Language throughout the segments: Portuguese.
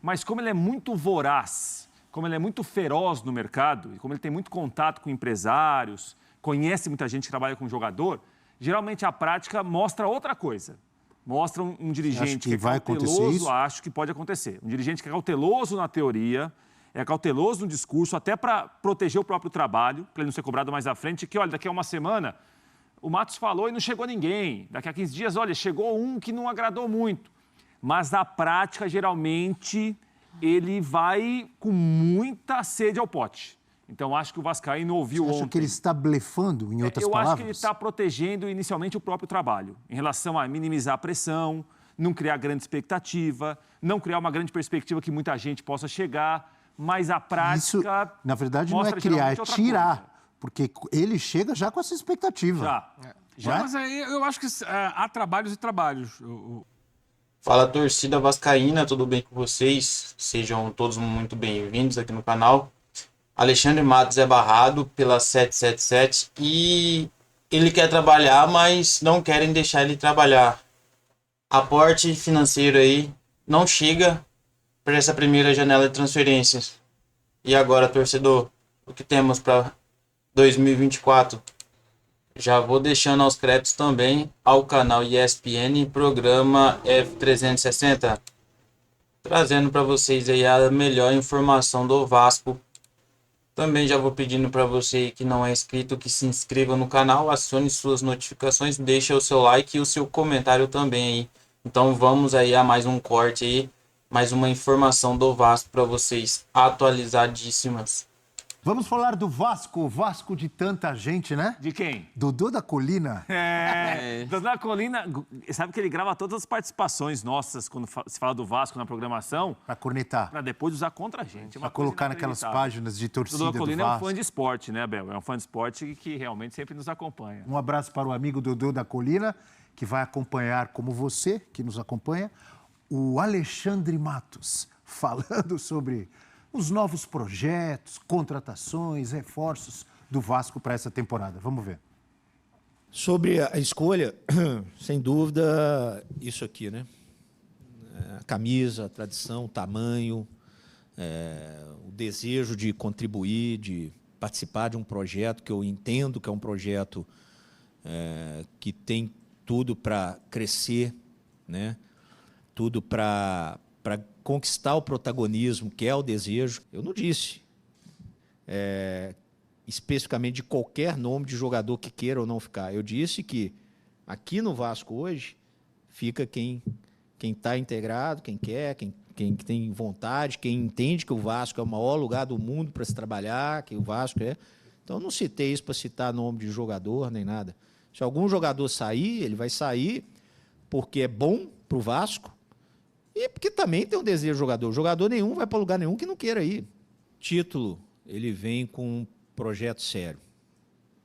mas como ele é muito voraz, como ele é muito feroz no mercado, e como ele tem muito contato com empresários, conhece muita gente que trabalha com jogador, geralmente a prática mostra outra coisa. Mostra um dirigente que é cauteloso, acho que pode acontecer. Um dirigente que é cauteloso na teoria, é cauteloso no discurso, até para proteger o próprio trabalho, para ele não ser cobrado mais à frente, que, olha, daqui a uma semana, o Matos falou e não chegou ninguém. Daqui a 15 dias, olha, chegou um que não agradou muito. Mas na prática, geralmente, ele vai com muita sede ao pote. Então, acho que o Vascaíno ouviu ontem. Você acha que ele está blefando, em outras palavras? Eu acho que ele está protegendo inicialmente o próprio trabalho, em relação a minimizar a pressão, não criar grande expectativa, não criar uma grande perspectiva que muita gente possa chegar, mas a prática... Isso, na verdade, não é criar, é tirar, porque ele chega já com essa expectativa. Já? Mas aí eu acho que há trabalhos e trabalhos. Fala, torcida vascaína, tudo bem com vocês? Sejam todos muito bem-vindos aqui no canal. Alexandre Matos é barrado pela 777 e ele quer trabalhar, mas não querem deixar ele trabalhar. Aporte financeiro aí não chega para essa primeira janela de transferências. E agora, torcedor, o que temos para 2024? Já vou deixando aos créditos também ao canal ESPN Programa F360, trazendo para vocês aí a melhor informação do Vasco. Também já vou pedindo para você que não é inscrito que se inscreva no canal, acione suas notificações, deixe o seu like e o seu comentário também aí. Então vamos aí a mais um corte aí, mais uma informação do Vasco para vocês atualizadíssimas. Vamos falar do Vasco, o Vasco de tanta gente, né? De quem? Dodô da Colina. Dodô da Colina, sabe que ele grava todas as participações nossas quando se fala do Vasco na programação. Pra cornetar. Pra depois usar contra a gente. Pra colocar naquelas páginas de torcida do Vasco. Dodô da Colina é um fã de esporte, né, Abel? É um fã de esporte que realmente sempre nos acompanha. Um abraço para o amigo Dodô da Colina, que vai acompanhar, como você, que nos acompanha, o Alexandre Matos, falando sobre os novos projetos, contratações, reforços do Vasco para essa temporada. Vamos ver. Sobre a escolha, sem dúvida, isso aqui, né? A camisa, a tradição, o tamanho, o desejo de contribuir, de participar de um projeto que eu entendo que é um projeto que tem tudo para crescer, né? Tudo para conquistar o protagonismo, que é o desejo. Eu não disse especificamente de qualquer nome de jogador que queira ou não ficar. Eu disse que aqui no Vasco hoje fica quem está integrado, quem quer, quem tem vontade, quem entende que o Vasco é o maior lugar do mundo para se trabalhar, que o Vasco é. Então, eu não citei isso para citar nome de jogador nem nada. Se algum jogador sair, ele vai sair porque é bom para o Vasco, e porque também tem um desejo de jogador. Jogador nenhum vai para lugar nenhum que não queira ir. Título, ele vem com um projeto sério.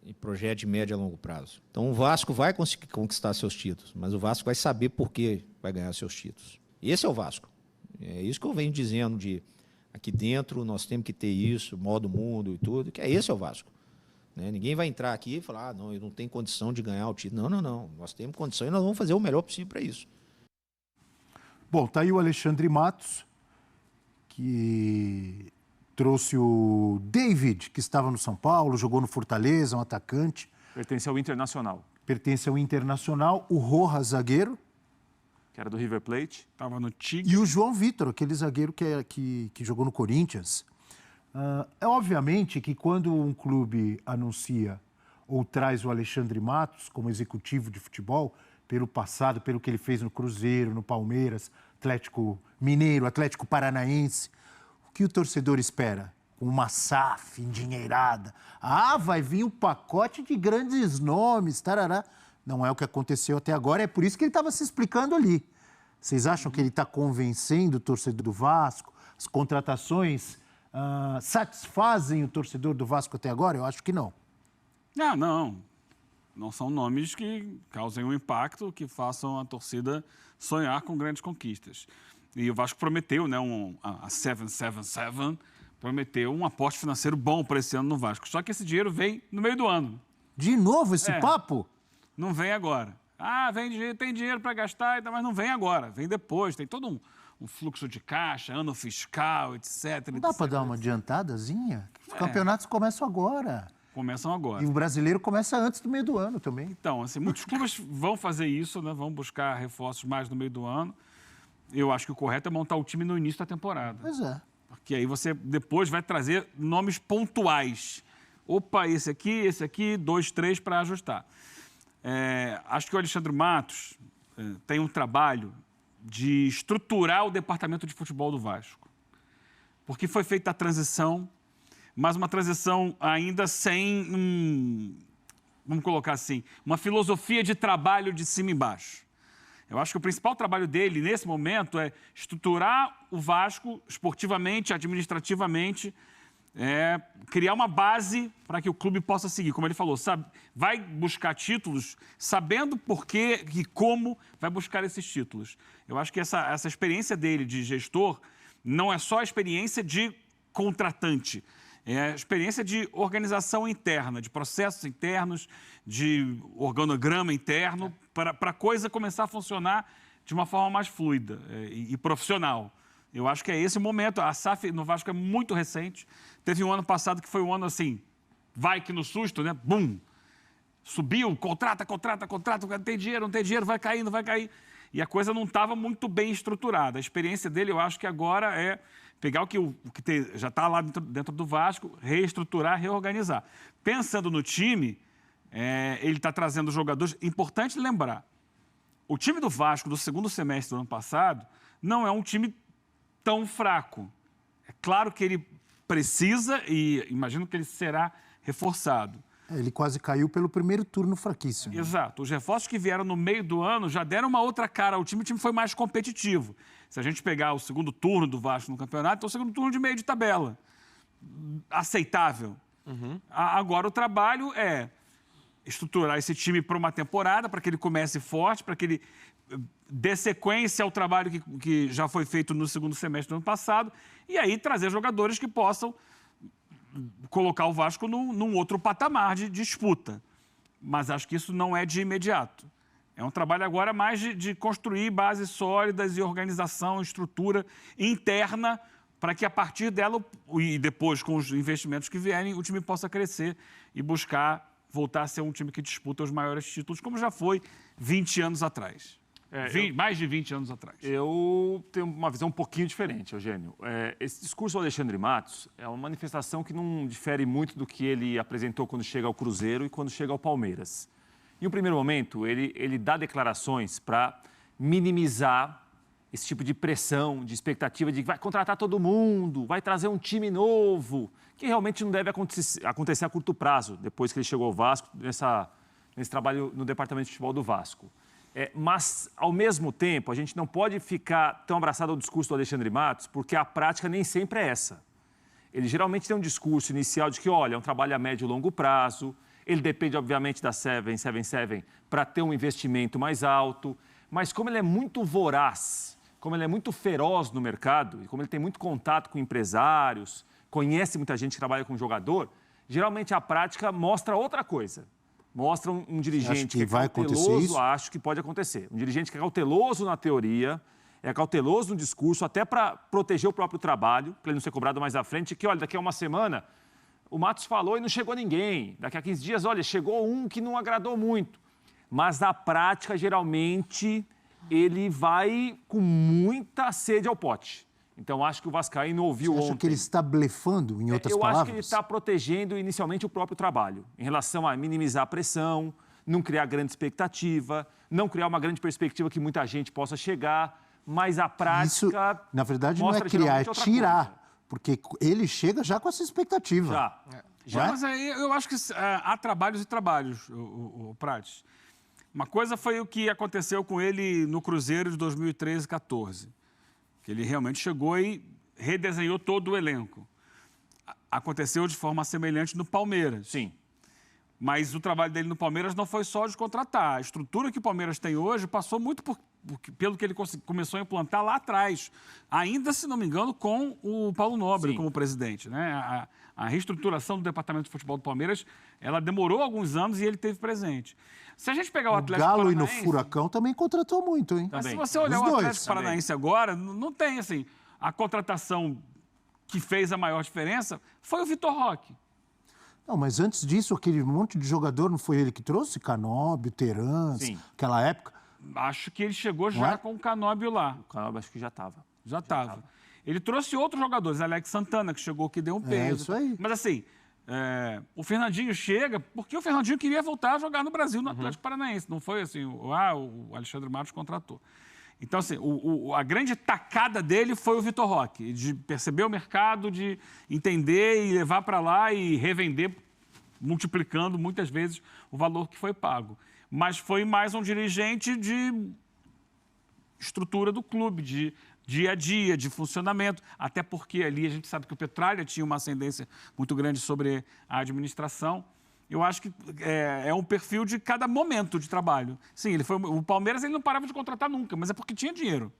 E projeto de médio a longo prazo. Então o Vasco vai conseguir conquistar seus títulos, mas o Vasco vai saber por que vai ganhar seus títulos. Esse é o Vasco. É isso que eu venho dizendo de aqui dentro nós temos que ter isso, modo mundo e tudo, que esse é o Vasco. Né? Ninguém vai entrar aqui e falar, não, eu não tenho condição de ganhar o título. Não. Nós temos condição e nós vamos fazer o melhor possível para isso. Bom, tá aí o Alexandre Matos, que trouxe o David, que estava no São Paulo, jogou no Fortaleza, um atacante. Pertence ao Internacional. Pertence ao Internacional. O Rojas, zagueiro. Que era do River Plate. Estava no Tigre. E o João Vitor, aquele zagueiro que jogou no Corinthians. É obviamente que quando um clube anuncia ou traz o Alexandre Matos como executivo de futebol, pelo passado, pelo que ele fez no Cruzeiro, no Palmeiras, Atlético Mineiro, Atlético Paranaense, o que o torcedor espera? Uma SAF endinheirada. Vai vir um pacote de grandes nomes, tarará. Não é o que aconteceu até agora, é por isso que ele estava se explicando ali. Vocês acham que ele está convencendo o torcedor do Vasco? As contratações satisfazem o torcedor do Vasco até agora? Eu acho que não. Não. Não são nomes que causem um impacto, que façam a torcida sonhar com grandes conquistas. E o Vasco prometeu, né, a 777, prometeu um aporte financeiro bom para esse ano no Vasco. Só que esse dinheiro vem no meio do ano. De novo esse papo? Não vem agora. Tem dinheiro para gastar, mas não vem agora. Vem depois. Tem todo um fluxo de caixa, ano fiscal, etc. Não dá para dar uma adiantadazinha? Os campeonatos começam agora. Começam agora. E o brasileiro começa antes do meio do ano também. Então, assim, muitos clubes vão fazer isso, né? Vão buscar reforços mais no meio do ano. Eu acho que o correto é montar o time no início da temporada. Pois é. Porque aí você depois vai trazer nomes pontuais. Opa, esse aqui, 2, 3 para ajustar. Acho que o Alexandre Matos tem um trabalho de estruturar o departamento de futebol do Vasco. Porque foi feita a transição, mas uma transição ainda sem, vamos colocar assim, uma filosofia de trabalho de cima e baixo. Eu acho que o principal trabalho dele, nesse momento, é estruturar o Vasco esportivamente, administrativamente, criar uma base para que o clube possa seguir. Como ele falou, vai buscar títulos sabendo por quê e como vai buscar esses títulos. Eu acho que essa experiência dele de gestor não é só a experiência de contratante, é a experiência de organização interna, de processos internos, de organograma interno, para a coisa começar a funcionar de uma forma mais fluida e profissional. Eu acho que é esse o momento. A SAF no Vasco é muito recente. Teve um ano passado que foi um ano assim, vai que no susto, né? Bum! Subiu, contrata, não tem dinheiro, vai caindo, vai cair. E a coisa não estava muito bem estruturada. A experiência dele, eu acho que agora é pegar o que já está lá dentro do Vasco, reestruturar, reorganizar. Pensando no time, ele está trazendo jogadores. Importante lembrar, o time do Vasco do segundo semestre do ano passado não é um time tão fraco. É claro que ele precisa e imagino que ele será reforçado. Ele quase caiu pelo primeiro turno fraquíssimo. Exato. Os reforços que vieram no meio do ano já deram uma outra cara ao time, o time foi mais competitivo. Se a gente pegar o segundo turno do Vasco no campeonato, é o segundo turno de meio de tabela. Aceitável. Agora o trabalho é estruturar esse time para uma temporada, para que ele comece forte, para que ele dê sequência ao trabalho que já foi feito no segundo semestre do ano passado, e aí trazer jogadores que possam colocar o Vasco num outro patamar de disputa. Mas acho que isso não é de imediato. É um trabalho agora mais de construir bases sólidas e organização, estrutura interna, para que a partir dela, e depois com os investimentos que vierem, o time possa crescer e buscar voltar a ser um time que disputa os maiores títulos, como já foi 20 anos atrás. Mais de 20 anos atrás. Eu tenho uma visão um pouquinho diferente, Eugênio. Esse discurso do Alexandre Matos é uma manifestação que não difere muito do que ele apresentou quando chega ao Cruzeiro e quando chega ao Palmeiras. Em um primeiro momento, ele dá declarações para minimizar esse tipo de pressão, de expectativa de que vai contratar todo mundo, vai trazer um time novo, que realmente não deve acontecer a curto prazo, depois que ele chegou ao Vasco, nesse trabalho no departamento de futebol do Vasco. Mas, ao mesmo tempo, a gente não pode ficar tão abraçado ao discurso do Alexandre Matos, porque a prática nem sempre é essa. Ele geralmente tem um discurso inicial de que, olha, é um trabalho a médio e longo prazo, ele depende, obviamente, da 777 para ter um investimento mais alto, mas como ele é muito voraz, como ele é muito feroz no mercado, e como ele tem muito contato com empresários, conhece muita gente que trabalha com jogador, geralmente a prática mostra outra coisa. Mostra um dirigente que é cauteloso, acho que pode acontecer. Um dirigente que é cauteloso na teoria, é cauteloso no discurso, até para proteger o próprio trabalho, para ele não ser cobrado mais à frente, que, olha, daqui a uma semana o Matos falou e não chegou ninguém. Daqui a 15 dias, olha, chegou um que não agradou muito. Mas na prática, geralmente, ele vai com muita sede ao pote. Então, acho que o vascaíno ouviu ontem. Você acha que ele está blefando, em outras palavras? Eu acho que ele está protegendo inicialmente o próprio trabalho, em relação a minimizar a pressão, não criar grande expectativa, não criar uma grande perspectiva que muita gente possa chegar, mas a prática... Isso, na verdade, não é criar, é tirar, porque ele chega já com essa expectativa. Já. Mas aí eu acho que há trabalhos e trabalhos, o Prates. Uma coisa foi o que aconteceu com ele no Cruzeiro de 2013 e 2014. Que ele realmente chegou e redesenhou todo o elenco. Aconteceu de forma semelhante no Palmeiras. Sim. Mas o trabalho dele no Palmeiras não foi só de contratar. A estrutura que o Palmeiras tem hoje passou muito pelo que ele começou a implantar lá atrás. Ainda, se não me engano, com o Paulo Nobre Sim. como presidente, né? A reestruturação do departamento de futebol do Palmeiras, ela demorou alguns anos e ele teve presente. Se a gente pegar o O Atlético Galo e no Paranaense... Furacão também contratou muito, hein? Mas se Também. você olhar Os o dois. Atlético Paranaense agora, não tem, assim, a contratação que fez a maior diferença foi o Vitor Roque. Não, mas antes disso, aquele monte de jogador, não foi ele que trouxe? Canóbio, Terans, Sim. aquela época. Acho que ele chegou Não já é? com o Canóbio lá. O Canal acho que já estava. Já estava. Ele trouxe outros jogadores, Alex Santana, que chegou, que deu um peso. isso aí. Mas assim, o Fernandinho chega porque o Fernandinho queria voltar a jogar no Brasil, no Atlético Paranaense. Não foi assim, o Alexandre Matos contratou. Então, assim, a grande tacada dele foi o Vitor Roque, de perceber o mercado, de entender e levar para lá e revender, multiplicando muitas vezes o valor que foi pago. Mas foi mais um dirigente de estrutura do clube, de dia a dia, de funcionamento, até porque ali a gente sabe que o Petralha tinha uma ascendência muito grande sobre a administração. Eu acho que é um perfil de cada momento de trabalho. Sim, o Palmeiras ele não parava de contratar nunca, mas é porque tinha dinheiro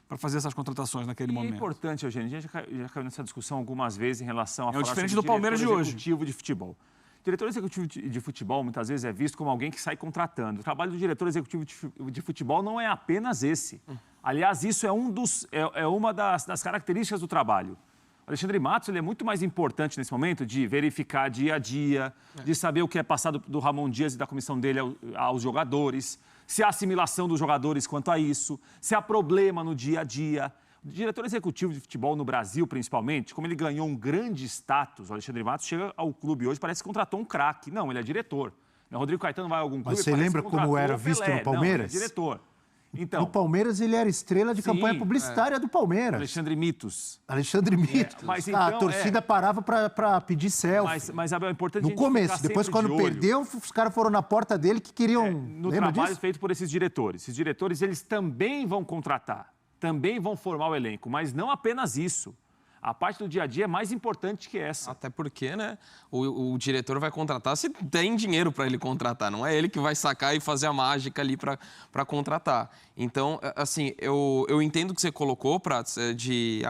para fazer essas contratações naquele E momento. é importante, Eugênio, a gente já caiu nessa discussão algumas vezes em relação a falar diferente sobre do Palmeiras de diretor hoje. executivo de futebol. Diretor executivo de futebol, muitas vezes, é visto como alguém que sai contratando. O trabalho do diretor executivo de futebol não é apenas esse. Aliás, isso é uma das características do trabalho. O Alexandre Matos ele é muito mais importante nesse momento de verificar dia a dia, de saber o que é passado do Ramon Dias e da comissão dele aos jogadores, se há assimilação dos jogadores quanto a isso, se há problema no dia a dia. O diretor executivo de futebol no Brasil, principalmente, como ele ganhou um grande status, o Alexandre Matos chega ao clube hoje, parece que contratou um craque. Não, ele é diretor. O Rodrigo Caetano vai a algum clube... Mas você lembra como era visto no Palmeiras? Não, ele é diretor. Então, No Palmeiras, ele era estrela de campanha publicitária do Palmeiras. Alexandre Mitos. Alexandre Mitos. mas a então, torcida parava para pedir selfie. Mas, Abel, é importante a No gente começo, ficar depois sempre quando de olho. perdeu, os caras foram na porta dele que queriam... No Lembra trabalho disso? feito por esses diretores. Esses diretores, eles também vão contratar, também vão formar o elenco, mas não apenas isso. A parte do dia a dia é mais importante que essa. Até porque, né, o diretor vai contratar se tem dinheiro para ele contratar. Não é ele que vai sacar e fazer a mágica ali para contratar. Então, assim, eu entendo o que você colocou, Prats, de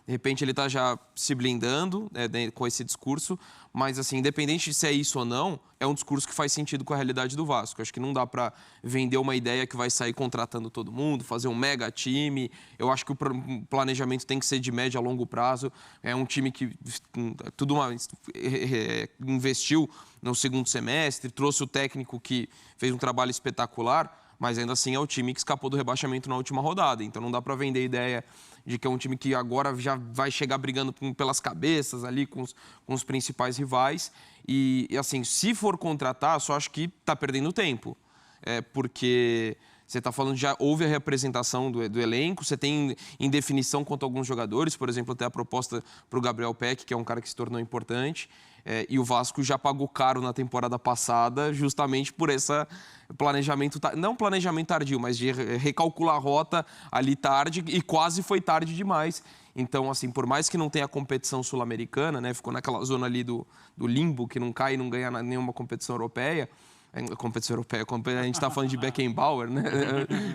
repente ele está já se blindando com esse discurso, mas, assim, independente de se é isso ou não, é um discurso que faz sentido com a realidade do Vasco. Acho que não dá para vender uma ideia que vai sair contratando todo mundo, fazer um mega time. Eu acho que o planejamento tem que ser de médio a longo prazo. É um time que investiu no segundo semestre, trouxe o técnico que fez um trabalho espetacular, mas ainda assim é o time que escapou do rebaixamento na última rodada. Então não dá para vender a ideia de que é um time que agora já vai chegar brigando pelas cabeças ali com os principais rivais. E assim, se for contratar, só acho que está perdendo tempo. Porque você está falando, já houve a representação do elenco, você tem indefinição quanto a alguns jogadores, por exemplo, até a proposta para o Gabriel Peck, que é um cara que se tornou importante. E o Vasco já pagou caro na temporada passada justamente por esse planejamento, não planejamento tardio, mas de recalcular a rota ali tarde e quase foi tarde demais. Então, assim, por mais que não tenha competição sul-americana, né, ficou naquela zona ali do limbo, que não cai e não ganha nenhuma competição europeia, a gente está falando de Beckenbauer, né?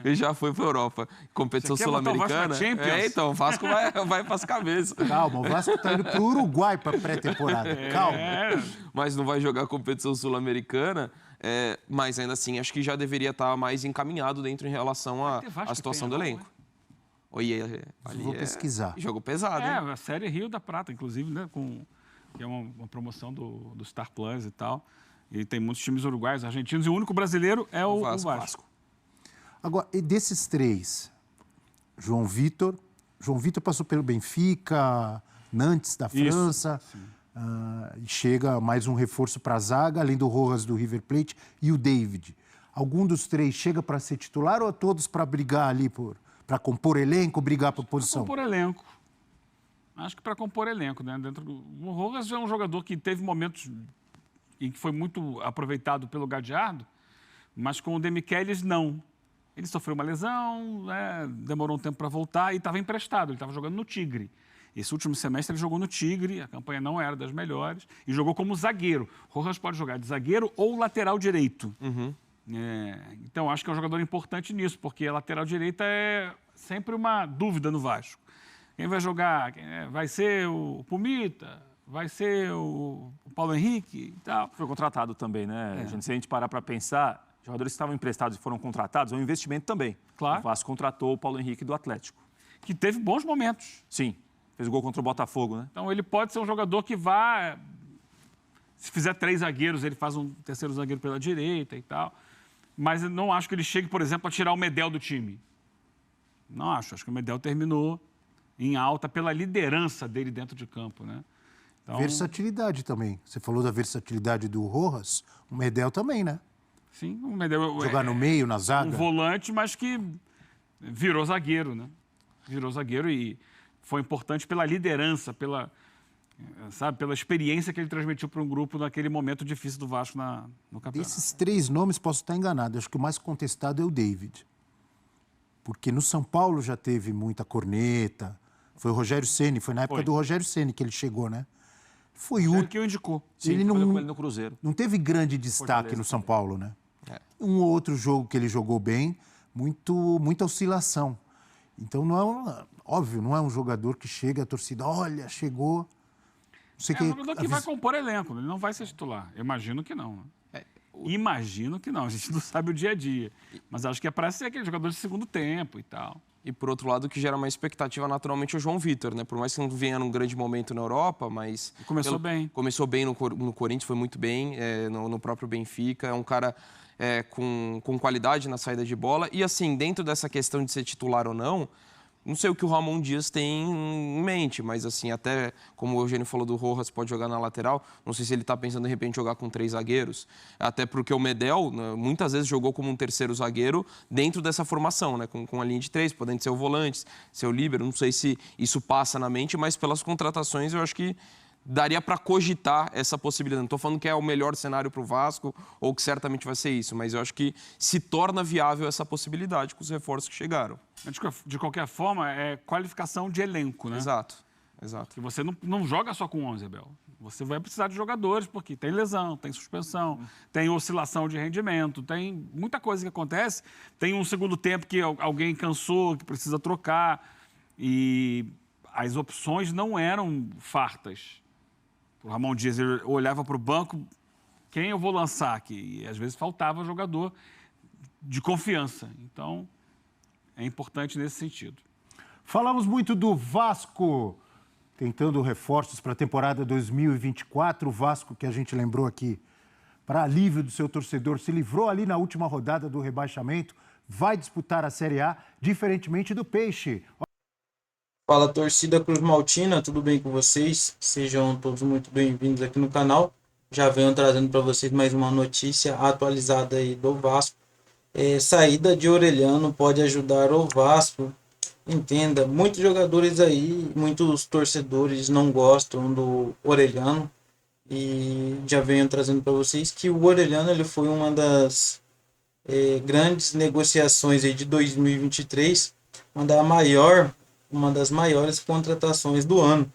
Ele já foi para a Europa. Competição sul-americana. Então, o Vasco vai para as cabeças. Calma, o Vasco está indo para o Uruguai para pré-temporada. Calma. Mas não vai jogar competição sul-americana. Mas ainda assim, acho que já deveria estar mais encaminhado dentro em relação à situação do elenco. Vou pesquisar. Jogo pesado, hein? A série Rio da Prata, inclusive, né? Que é uma promoção do Star Plus e tal. E tem muitos times uruguaios, argentinos, e o único brasileiro é o Vasco. Agora, e desses três, João Vitor passou pelo Benfica, Nantes da França, chega mais um reforço para a zaga, além do Rojas do River Plate e o David. Algum dos três chega para ser titular ou todos para brigar ali, para compor elenco, brigar por posição? Para compor elenco. Acho que para compor elenco, né? O Rojas é um jogador que teve momentos em que foi muito aproveitado pelo Gadiardo, mas com o Demichelis, não. Ele sofreu uma lesão, né? Demorou um tempo para voltar e estava emprestado, ele estava jogando no Tigre. Esse último semestre ele jogou no Tigre, a campanha não era das melhores, e jogou como zagueiro. Rojas pode jogar de zagueiro ou lateral direito. Então, acho que é um jogador importante nisso, porque a lateral direita é sempre uma dúvida no Vasco. Quem vai jogar? Vai ser o Pumita? Vai ser o Paulo Henrique e tal? Foi contratado também, né? Gente, se a gente parar para pensar, jogadores que estavam emprestados e foram contratados, é um investimento também. Claro. O Vasco contratou o Paulo Henrique do Atlético. Que teve bons momentos. Sim, fez gol contra o Botafogo, né? Então, ele pode ser um jogador que vá... Se fizer 3 zagueiros, ele faz um terceiro zagueiro pela direita e tal. Mas eu não acho que ele chegue, por exemplo, a tirar o Medel do time. Não acho. Acho que o Medel terminou em alta pela liderança dele dentro de campo, né? Então, versatilidade também. Você falou da versatilidade do Rojas, o Medel também, né? sim, o Medel Jogar no meio, na zaga. um volante, mas que virou zagueiro, né? Virou zagueiro e foi importante pela liderança, pela experiência que ele transmitiu para um grupo naquele momento difícil do Vasco no campeonato. Desses 3 nomes, posso estar enganado, acho que o mais contestado é o David. Porque no São Paulo já teve muita corneta, foi o Rogério Ceni, foi na época do Rogério Ceni que ele chegou, né? Foi Ele que o indicou. Sim, ele foi não, com ele no Cruzeiro. não teve grande destaque no São Paulo, né? Um ou outro jogo que ele jogou bem, muita oscilação. Então, óbvio, não é um jogador que chega, a torcida, olha, chegou... É um jogador que vai compor elenco, ele não vai ser titular. Eu imagino que não. Imagino que não, a gente não sabe o dia a dia. Mas acho que é para ser aquele jogador de segundo tempo e tal. E por outro lado, o que gera mais expectativa naturalmente é o João Vitor, né? Por mais que não venha num grande momento na Europa, mas... Começou bem. Começou bem no Corinthians, foi muito bem, no próprio Benfica. É um cara com qualidade na saída de bola. E assim, dentro dessa questão de ser titular ou não sei o que o Ramon Dias tem em mente, mas assim, até como o Eugênio falou do Rojas, pode jogar na lateral, não sei se ele está pensando de repente jogar com 3 zagueiros, até porque o Medel, né, muitas vezes jogou como um terceiro zagueiro dentro dessa formação, né, com a linha de 3, podendo ser o volante, ser o líbero, não sei se isso passa na mente, mas pelas contratações eu acho que daria para cogitar essa possibilidade. Não estou falando que é o melhor cenário para o Vasco ou que certamente vai ser isso, mas eu acho que se torna viável essa possibilidade com os reforços que chegaram. De qualquer forma, é qualificação de elenco, né? Exato. Que você não joga só com 11, Abel. Você vai precisar de jogadores, porque tem lesão, tem suspensão, tem oscilação de rendimento, tem muita coisa que acontece. Tem um segundo tempo que alguém cansou, que precisa trocar. E as opções não eram fartas. O Ramon Dias ele olhava para o banco, quem eu vou lançar aqui? E às vezes faltava jogador de confiança. Então, é importante nesse sentido. Falamos muito do Vasco, tentando reforços para a temporada 2024. O Vasco, que a gente lembrou aqui, para alívio do seu torcedor, se livrou ali na última rodada do rebaixamento, vai disputar a Série A, diferentemente do Peixe. Fala, torcida Cruz Maltina, tudo bem com vocês? Sejam todos muito bem-vindos aqui no canal. Já venho trazendo para vocês mais uma notícia atualizada aí do Vasco. Saída de Orelhano pode ajudar o Vasco. Entenda, muitos jogadores aí, muitos torcedores não gostam do Orelhano. E já venho trazendo para vocês que o Orelhano ele foi uma das grandes negociações aí de 2023, uma das maiores contratações do ano.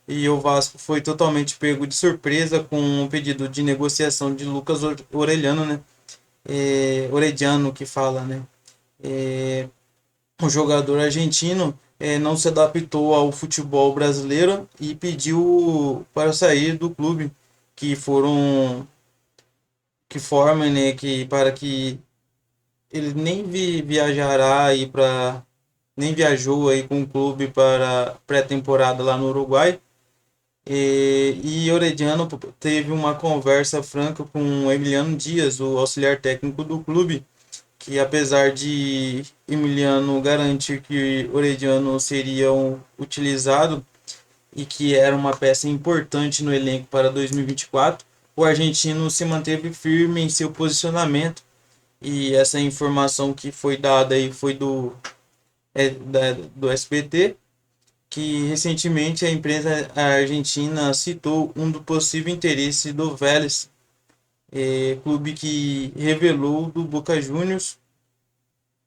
E o Vasco foi totalmente pego de surpresa com um pedido de negociação de Lucas Orelhano, né? Orediano que fala, né? O jogador argentino não se adaptou ao futebol brasileiro e pediu para sair do clube, para que ele nem viajará aí nem viajou aí com o clube para pré-temporada lá no Uruguai. E Orediano teve uma conversa franca com Emiliano Dias, o auxiliar técnico do clube, que apesar de Emiliano garantir que Orediano seria utilizado e que era uma peça importante no elenco para 2024, o argentino se manteve firme em seu posicionamento. E essa informação que foi dada aí foi do SBT, que recentemente a imprensa argentina citou do possível interesse do Vélez, clube que revelou do Boca Juniors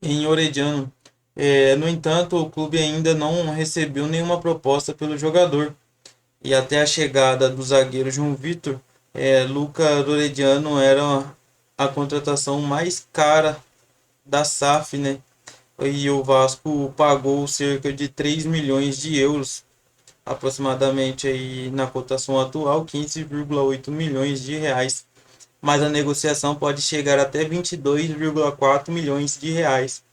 em Orediano. No entanto, o clube ainda não recebeu nenhuma proposta pelo jogador. E até a chegada do zagueiro João Vitor, Lucas Orediano era a contratação mais cara da SAF, né? E o Vasco pagou cerca de 3 milhões de euros, aproximadamente aí na cotação atual, 15,8 milhões de reais. Mas a negociação pode chegar até 22,4 milhões de reais,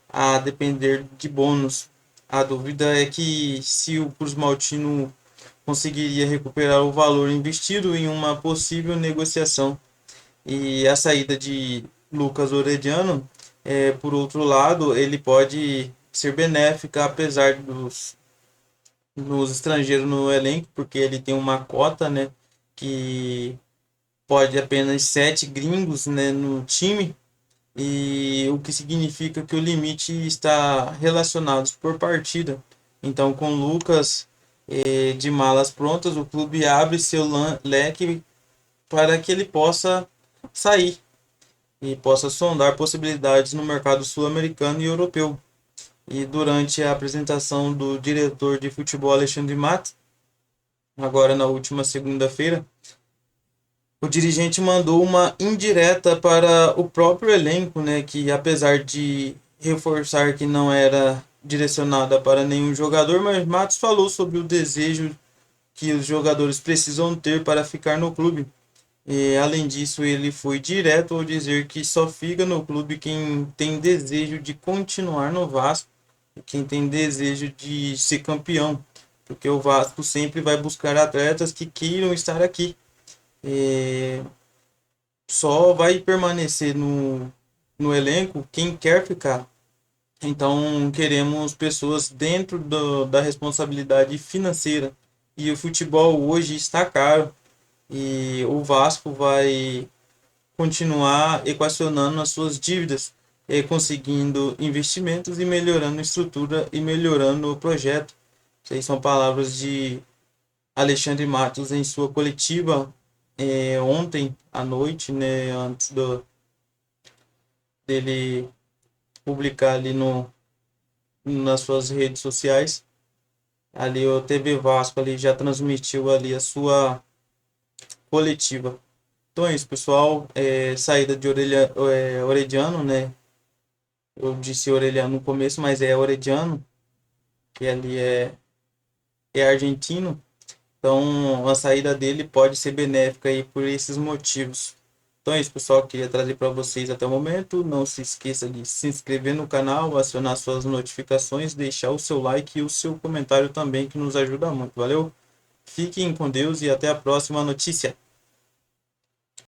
a depender de bônus. A dúvida é que se o Cruz Maltino conseguiria recuperar o valor investido em uma possível negociação. E a saída de Lucas Orediano, por outro lado, ele pode ser benéfica, apesar dos estrangeiros no elenco, porque ele tem uma cota, né, que pode apenas 7 gringos, né, no time, e o que significa que o limite está relacionado por partida. Então, com Lucas de malas prontas, o clube abre seu leque para que ele possa sair e possa sondar possibilidades no mercado sul-americano e europeu. E durante a apresentação do diretor de futebol Alexandre Matos, agora na última segunda-feira, o dirigente mandou uma indireta para o próprio elenco, né, que apesar de reforçar que não era direcionada para nenhum jogador, mas Matos falou sobre o desejo que os jogadores precisam ter para ficar no clube. E, além disso, ele foi direto ao dizer que só fica no clube quem tem desejo de continuar no Vasco, quem tem desejo de ser campeão, porque o Vasco sempre vai buscar atletas que queiram estar aqui. Só vai permanecer no elenco quem quer ficar. Então, queremos pessoas dentro da responsabilidade financeira. E o futebol hoje está caro. E o Vasco vai continuar equacionando as suas dívidas, conseguindo investimentos e melhorando a estrutura e melhorando o projeto. Essas são palavras de Alexandre Matos em sua coletiva ontem à noite, né, antes dele publicar ali nas suas redes sociais. Ali o TV Vasco ali já transmitiu ali a sua coletiva. Então é isso, pessoal. Saída de Orediano, né? Eu disse Orelhano no começo, mas é Orediano, que ali é argentino. Então a saída dele pode ser benéfica aí por esses motivos. Então é isso, pessoal. Queria trazer para vocês até o momento. Não se esqueça de se inscrever no canal, acionar suas notificações, deixar o seu like e o seu comentário também, que nos ajuda muito. Valeu? Fiquem com Deus e até a próxima notícia.